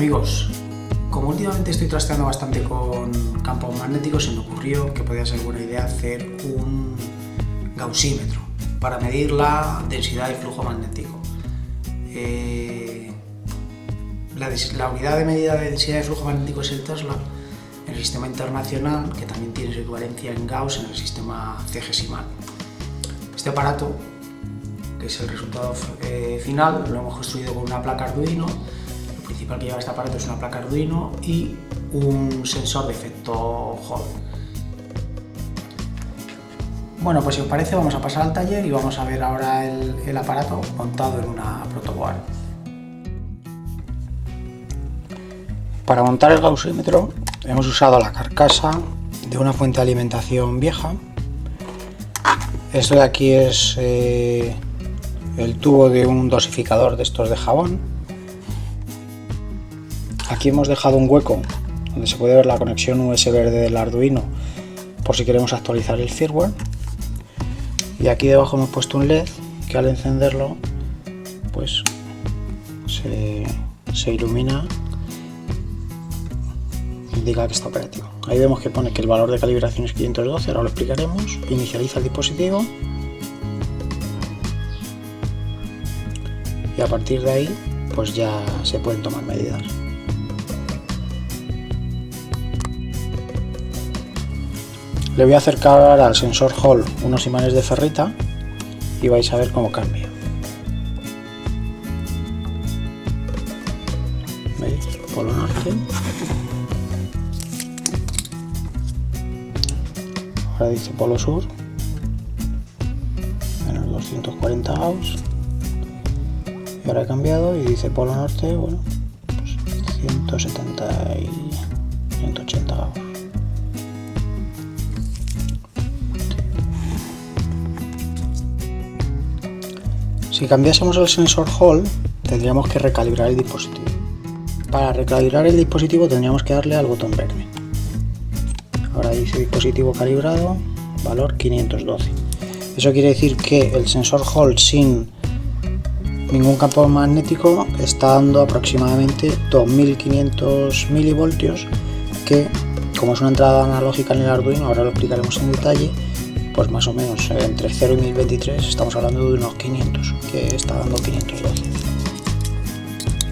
Amigos, como últimamente estoy trasteando bastante con campos magnéticos, se me ocurrió que podía ser buena idea hacer un gaussímetro para medir la densidad de flujo magnético. La unidad de medida de densidad de flujo magnético es el Tesla en el sistema internacional, que también tiene su equivalencia en Gauss en el sistema CGesimal. Este aparato, que es el resultado final, lo hemos construido con una placa Arduino. Lo principal que lleva este aparato es una placa Arduino y un sensor de efecto Hall. Bueno, pues si os parece vamos a pasar al taller y vamos a ver ahora el aparato montado en una protoboard. Para montar el gaussímetro hemos usado la carcasa de una fuente de alimentación vieja. Esto de aquí es el tubo de un dosificador de estos de jabón. Aquí hemos dejado un hueco donde se puede ver la conexión USB del Arduino por si queremos actualizar el firmware. Y aquí debajo hemos puesto un LED que al encenderlo pues se ilumina, indica que está operativo. Ahí vemos que pone que el valor de calibración es 512, ahora lo explicaremos. Inicializa el dispositivo y a partir de ahí pues ya se pueden tomar medidas. Le voy a acercar al sensor Hall unos imanes de ferrita y vais a ver cómo cambia. ¿Veis? Polo norte. Ahora dice polo sur, menos 240 Gauss. Y ahora he cambiado y dice polo norte, bueno, pues 170 y 180 Gauss. Si cambiásemos el sensor Hall, tendríamos que recalibrar el dispositivo. Para recalibrar el dispositivo tendríamos que darle al botón verde. Ahora dice dispositivo calibrado, valor 512. Eso quiere decir que el sensor Hall sin ningún campo magnético está dando aproximadamente 2500 milivoltios, que como es una entrada analógica en el Arduino, ahora lo explicaremos en detalle, pues más o menos entre 0 y 1023 estamos hablando de unos 500, que está dando 512.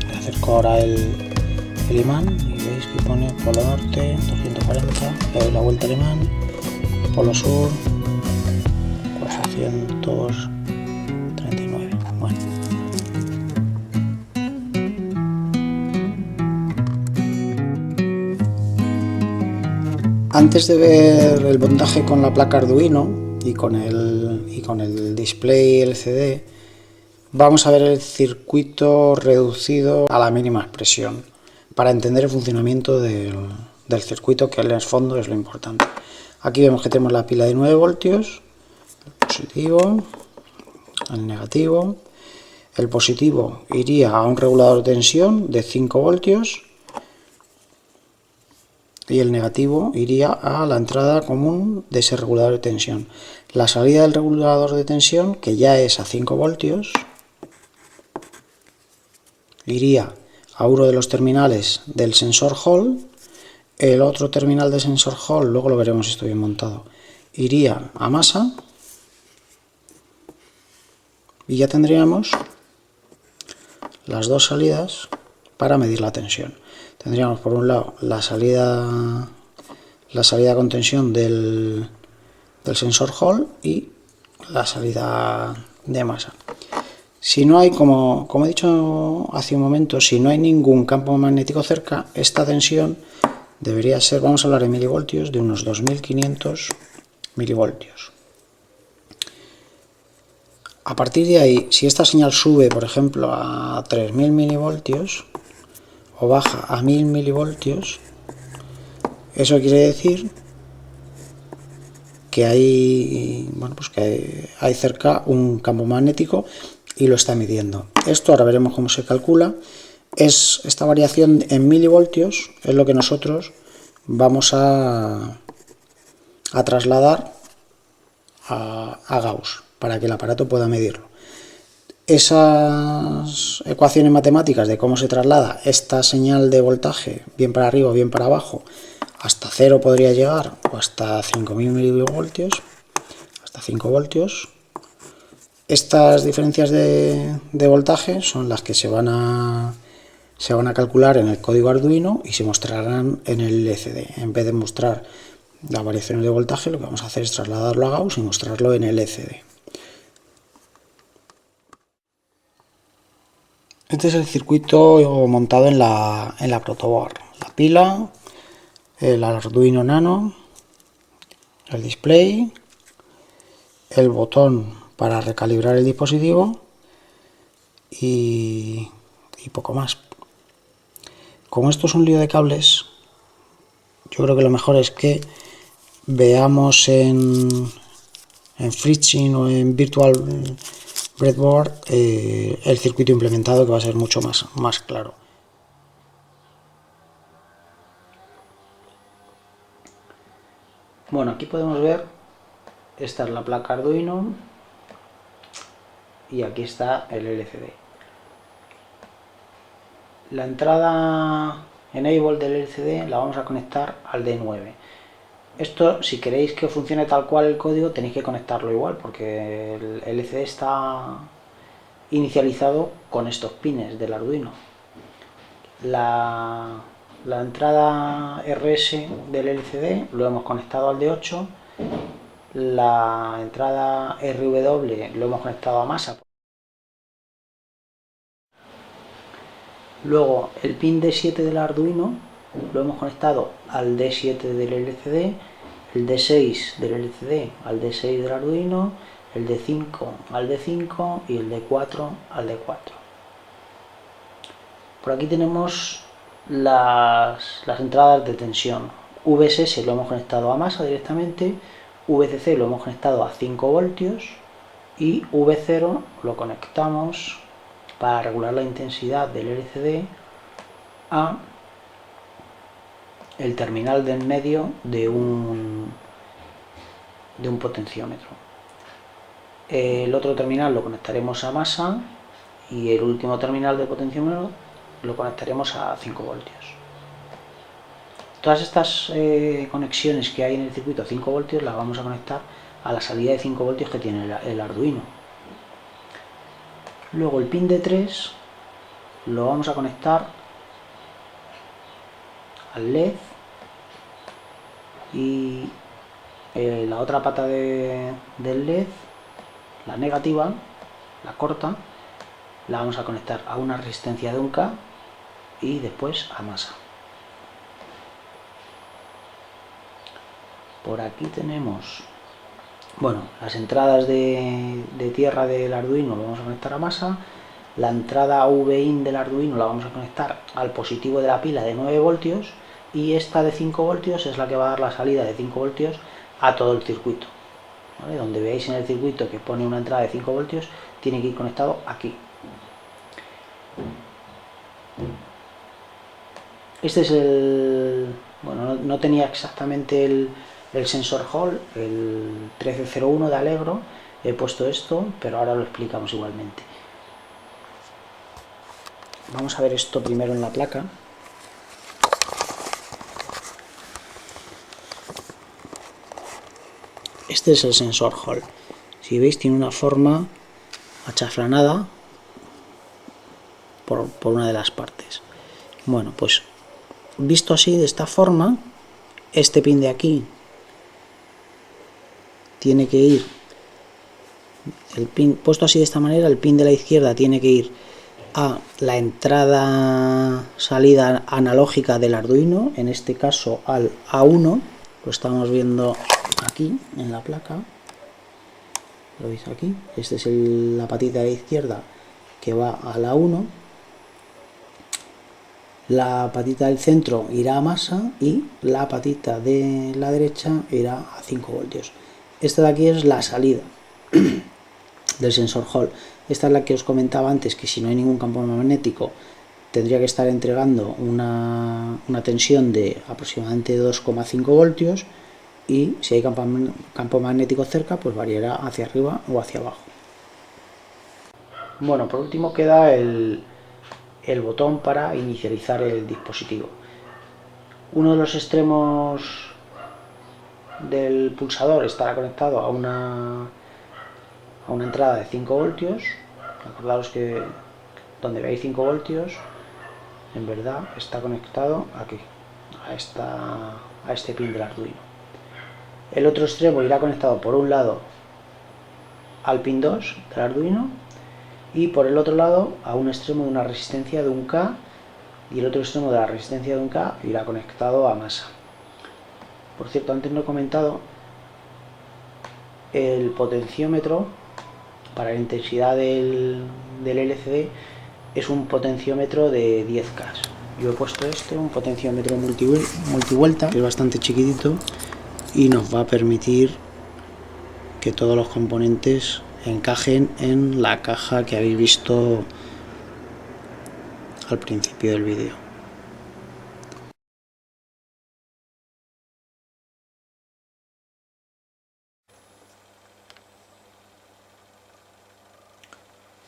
Le acerco ahora el imán y veis que pone polo norte 240, le doy la vuelta al imán, polo sur 439. Bueno. Antes de ver el montaje con la placa Arduino y con el display LCD, vamos a ver el circuito reducido a la mínima expresión para entender el funcionamiento del circuito, que en el fondo es lo importante. Aquí vemos que tenemos la pila de 9 voltios, el positivo, el negativo. El positivo iría a un regulador de tensión de 5 voltios y el negativo iría a la entrada común de ese regulador de tensión. La salida del regulador de tensión, que ya es a 5 voltios, iría a uno de los terminales del sensor Hall. El otro terminal del sensor Hall, luego lo veremos si estoy bien montado, iría a masa y ya tendríamos las dos salidas para medir la tensión. Tendríamos por un lado la salida con tensión del sensor Hall y la salida de masa. Si no hay, como he dicho hace un momento, si no hay ningún campo magnético cerca, esta tensión debería ser, vamos a hablar de milivoltios, de unos 2500 milivoltios. A partir de ahí, si esta señal sube, por ejemplo, a 3000 milivoltios o baja a 1000 milivoltios, eso quiere decir que hay, que hay cerca un campo magnético y lo está midiendo. Esto ahora veremos cómo se calcula. Esta variación en milivoltios es lo que nosotros vamos a trasladar a Gauss para que el aparato pueda medirlo. Esas ecuaciones matemáticas de cómo se traslada esta señal de voltaje, bien para arriba o bien para abajo, hasta 0 podría llegar, o hasta 5000 milivoltios, hasta 5 voltios. Estas diferencias de voltaje son las que se van a calcular en el código Arduino y se mostrarán en el LCD. En vez de mostrar las variaciones de voltaje, lo que vamos a hacer es trasladarlo a Gauss y mostrarlo en el LCD. Este es el circuito montado en la protoboard. La pila, el Arduino Nano, el display, el botón para recalibrar el dispositivo y poco más. Como esto es un lío de cables, yo creo que lo mejor es que veamos en FreeSync o en Virtual Breadboard el circuito implementado, que va a ser mucho más claro. Bueno, aquí podemos ver, esta es la placa Arduino y aquí está el LCD. La entrada Enable del LCD la vamos a conectar al D9. Esto, si queréis que funcione tal cual el código, tenéis que conectarlo igual, porque el LCD está inicializado con estos pines del Arduino. La entrada RS del LCD lo hemos conectado al D8, la entrada RW lo hemos conectado a masa. Luego el pin D7 del Arduino lo hemos conectado al D7 del LCD, el D6 del LCD al D6 del Arduino, el D5 al D5 y el D4 al D4. Por aquí tenemos las entradas de tensión. VSS lo hemos conectado a masa directamente, VCC lo hemos conectado a 5 voltios y V0 lo conectamos para regular la intensidad del LCD a el terminal de en medio de un potenciómetro. El otro terminal lo conectaremos a masa y el último terminal de potenciómetro lo conectaremos a 5 voltios. Todas estas conexiones que hay en el circuito a 5 voltios las vamos a conectar a la salida de 5 voltios que tiene el Arduino. Luego el pin D3 lo vamos a conectar al LED y la otra pata del LED, la negativa, la corta, la vamos a conectar a una resistencia de 1K y después a masa. Por aquí tenemos, bueno, las entradas de tierra del Arduino lo vamos a conectar a masa, la entrada VIN del Arduino la vamos a conectar al positivo de la pila de 9 voltios y esta de 5 voltios es la que va a dar la salida de 5 voltios a todo el circuito. ¿Vale? Donde veáis en el circuito que pone una entrada de 5 voltios, tiene que ir conectado aquí. Este es el... bueno, no tenía exactamente el sensor Hall, el 1301 de Allegro, he puesto esto, pero ahora lo explicamos igualmente. Vamos a ver esto primero en la placa. Este es el sensor Hall. Si veis, tiene una forma achaflanada por una de las partes. Bueno, pues visto así, de esta forma, este pin de aquí tiene que ir, el pin puesto así de esta manera, el pin de la izquierda tiene que ir a la entrada salida analógica del Arduino, en este caso al A1, lo estamos viendo aquí en la placa, lo veis aquí, esta es la patita de la izquierda que va a la 1, la patita del centro irá a masa y la patita de la derecha irá a 5 voltios. Esta de aquí es la salida del sensor Hall. Esta es la que os comentaba antes, que si no hay ningún campo magnético tendría que estar entregando una tensión de aproximadamente 2,5 voltios y si hay campo magnético cerca, pues variará hacia arriba o hacia abajo. Bueno, por último queda el botón para inicializar el dispositivo. Uno de los extremos del pulsador estará conectado a una entrada de 5 voltios. Acordaos que donde veis 5 voltios, en verdad está conectado aquí, a este pin del Arduino. El otro extremo irá conectado por un lado al pin 2 del Arduino y por el otro lado a un extremo de una resistencia de 1K, y el otro extremo de la resistencia de 1K irá conectado a masa. Por cierto, antes no he comentado, el potenciómetro para la intensidad del LCD es un potenciómetro de 10K. Yo he puesto un potenciómetro multivuelta, que es bastante chiquitito y nos va a permitir que todos los componentes encajen en la caja que habéis visto al principio del vídeo.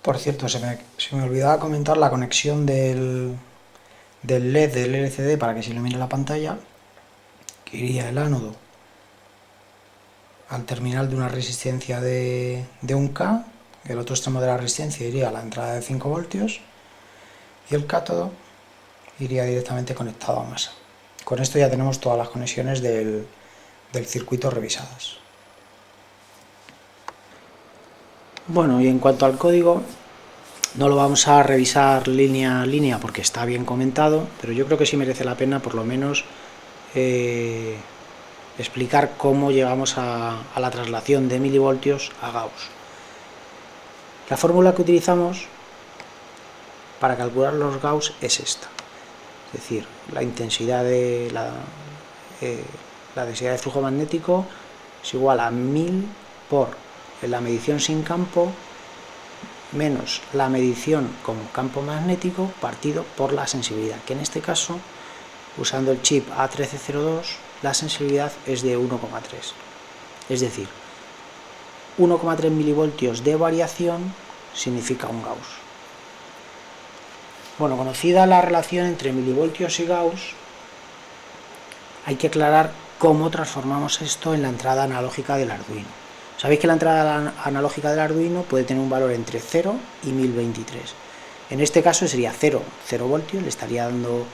Por cierto, se me olvidaba comentar la conexión del LED del LCD para que se ilumine la pantalla, que iría el ánodo al terminal de una resistencia de 1K, el otro extremo de la resistencia iría a la entrada de 5 voltios y el cátodo iría directamente conectado a masa. Con esto ya tenemos todas las conexiones del circuito revisadas. Bueno, y en cuanto al código, no lo vamos a revisar línea a línea porque está bien comentado, pero yo creo que sí merece la pena por lo menos explicar cómo llegamos a la traslación de milivoltios a Gauss. La fórmula que utilizamos para calcular los Gauss es esta, es decir, la intensidad de la densidad de flujo magnético es igual a 1000 por la medición sin campo menos la medición con campo magnético partido por la sensibilidad, que en este caso, usando el chip A1302, la sensibilidad es de 1,3, es decir, 1,3 milivoltios de variación significa un Gauss. Bueno, conocida la relación entre milivoltios y Gauss, hay que aclarar cómo transformamos esto en la entrada analógica del Arduino. Sabéis que la entrada analógica del Arduino puede tener un valor entre 0 y 1023. En este caso sería 0 voltios, le estaría dando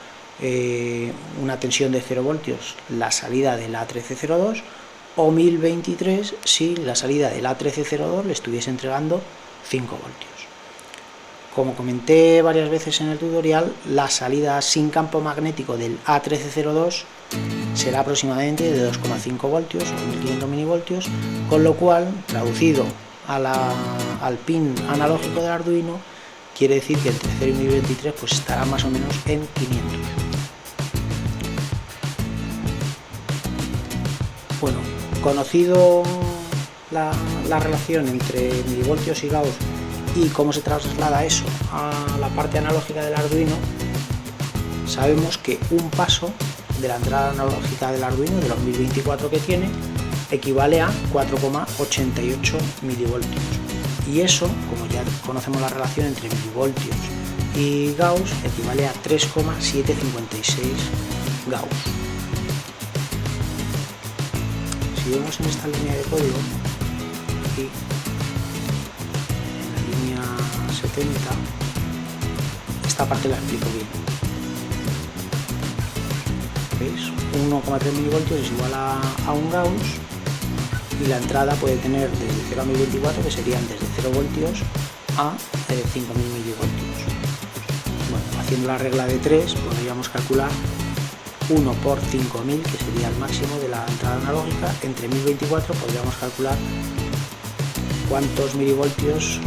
una tensión de 0 voltios la salida del A1302, o 1023 si la salida del A1302 le estuviese entregando 5 voltios. Como comenté varias veces en el tutorial, la salida sin campo magnético del A1302 será aproximadamente de 2,5 voltios o 1500 milivoltios, con lo cual, traducido al pin analógico del Arduino, quiere decir que entre 0 y 1023 pues estará más o menos en 500. Bueno, conocido la relación entre milivoltios y Gauss y cómo se traslada eso a la parte analógica del Arduino, sabemos que un paso de la entrada analógica del Arduino, de los 1024 que tiene, equivale a 4,88 milivoltios. Y eso, como ya conocemos la relación entre milivoltios y Gauss, equivale a 3,756 Gauss. Si vemos en esta línea de código, aquí, en la línea 70, esta parte la explico bien. ¿Veis? 1,3 milivoltios es igual a un Gauss, y la entrada puede tener desde 0 a 1024, que serían desde 0 voltios a 5000 milivoltios. Bueno, haciendo la regla de 3 podríamos calcular 1 por 5000, que sería el máximo de la entrada analógica. Entre 1024 podríamos calcular cuántos milivoltios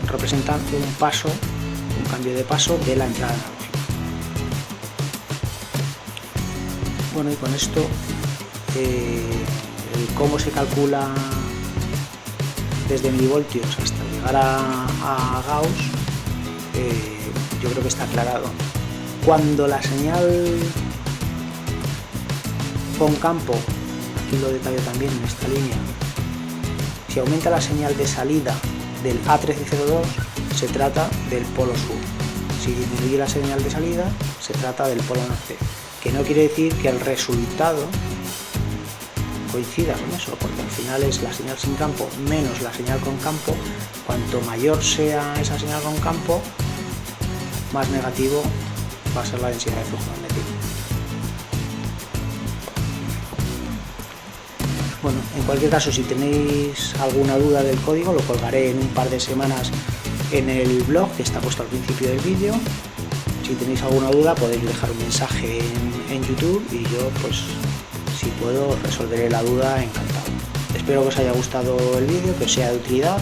representan un cambio de paso de la entrada analógica. Bueno, y con esto cómo se calcula desde milivoltios hasta llegar a Gauss, yo creo que está aclarado. Cuando la señal con campo, aquí lo detallo también en esta línea, si aumenta la señal de salida del A1302, se trata del polo sur. Si disminuye la señal de salida, se trata del polo norte, que no quiere decir que el resultado coincida con eso, porque al final es la señal sin campo menos la señal con campo. Cuanto mayor sea esa señal con campo, más negativo va a ser la densidad de flujo magnético. Bueno, en cualquier caso, si tenéis alguna duda del código, lo colgaré en un par de semanas en el blog que está puesto al principio del vídeo. Si tenéis alguna duda podéis dejar un mensaje en YouTube y yo, pues, si puedo, resolveré la duda encantado. Espero que os haya gustado el vídeo, que os sea de utilidad,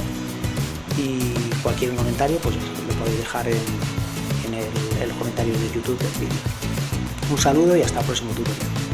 y cualquier comentario pues lo podéis dejar en los comentarios de YouTube del vídeo. Un saludo y hasta el próximo tutorial.